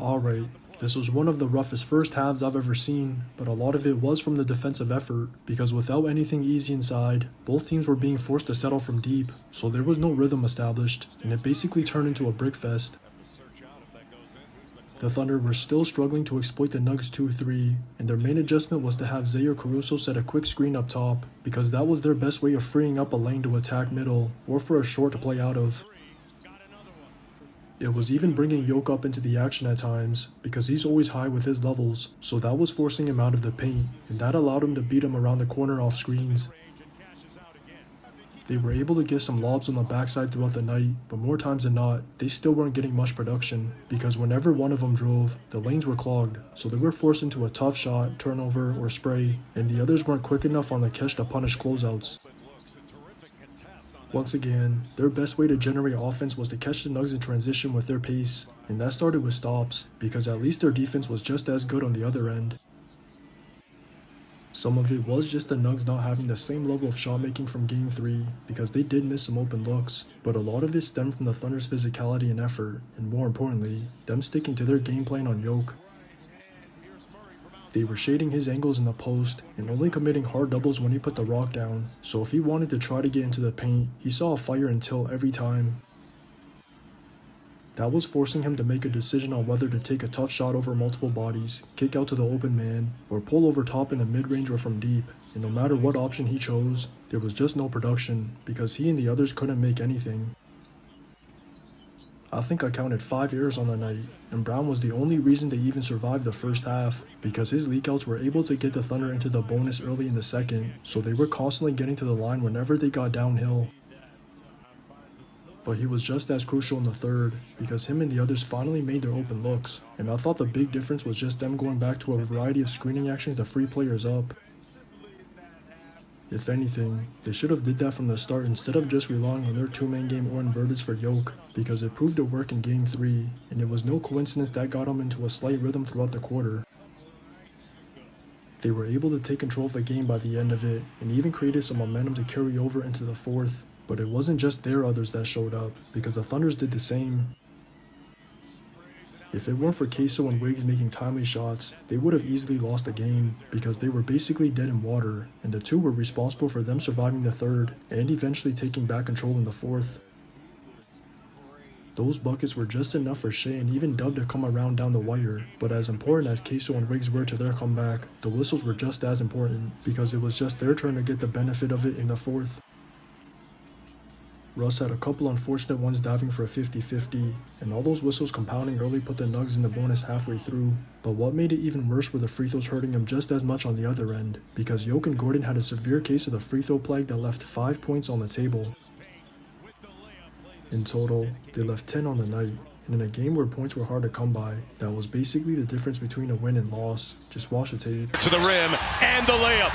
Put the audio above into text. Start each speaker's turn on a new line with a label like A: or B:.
A: Alright, this was one of the roughest first halves I've ever seen, but a lot of it was from the defensive effort, because without anything easy inside, both teams were being forced to settle from deep, so there was no rhythm established, and it basically turned into a brick fest. The Thunder were still struggling to exploit the Nuggets 2-3, and their main adjustment was to have Zaire Caruso set a quick screen up top, because that was their best way of freeing up a lane to attack middle, or for a short to play out of. It was even bringing Yoke up into the action at times, because he's always high with his levels, so that was forcing him out of the paint, and that allowed him to beat him around the corner off screens. They were able to get some lobs on the backside throughout the night, but more times than not, they still weren't getting much production, because whenever one of them drove, the lanes were clogged, so they were forced into a tough shot, turnover, or spray, and the others weren't quick enough on the catch to punish closeouts. Once again, their best way to generate offense was to catch the Nuggets in transition with their pace, and that started with stops, because at least their defense was just as good on the other end. Some of it was just the Nuggets not having the same level of shot making from Game 3, because they did miss some open looks, but a lot of it stemmed from the Thunder's physicality and effort, and more importantly, them sticking to their game plan on Yoke. They were shading his angles in the post, and only committing hard doubles when he put the rock down, so if he wanted to try to get into the paint, he saw a fire and tilt every time. That was forcing him to make a decision on whether to take a tough shot over multiple bodies, kick out to the open man, or pull over top in the mid-range or from deep, and no matter what option he chose, there was just no production, because he and the others couldn't make anything. I think I counted 5 errors on the night, and Brown was the only reason they even survived the first half, because his leakouts were able to get the Thunder into the bonus early in the second, so they were constantly getting to the line whenever they got downhill. But he was just as crucial in the third, because him and the others finally made their open looks, and I thought the big difference was just them going back to a variety of screening actions to free players up. If anything, they should have did that from the start instead of just relying on their two-man game or inverteds for Yoke, because it proved to work in Game 3, and it was no coincidence that got him into a slight rhythm throughout the quarter. They were able to take control of the game by the end of it, and even created some momentum to carry over into the fourth. But it wasn't just their others that showed up, because the Thunders did the same. If it weren't for Queso and Wiggs making timely shots, they would have easily lost the game, because they were basically dead in water, and the two were responsible for them surviving the third, and eventually taking back control in the fourth. Those buckets were just enough for Shea and even Dub to come around down the wire, but as important as Queso and Wiggs were to their comeback, the whistles were just as important, because it was just their turn to get the benefit of it in the fourth. Russ had a couple unfortunate ones diving for a 50-50, and all those whistles compounding early put the Nuggets in the bonus halfway through, but what made it even worse were the free throws hurting him just as much on the other end, because Yoke and Gordon had a severe case of the free throw plague that left 5 points on the table. In total, they left 10 on the night, and in a game where points were hard to come by, that was basically the difference between a win and loss. Just watch the tape.
B: To the rim, and the layup.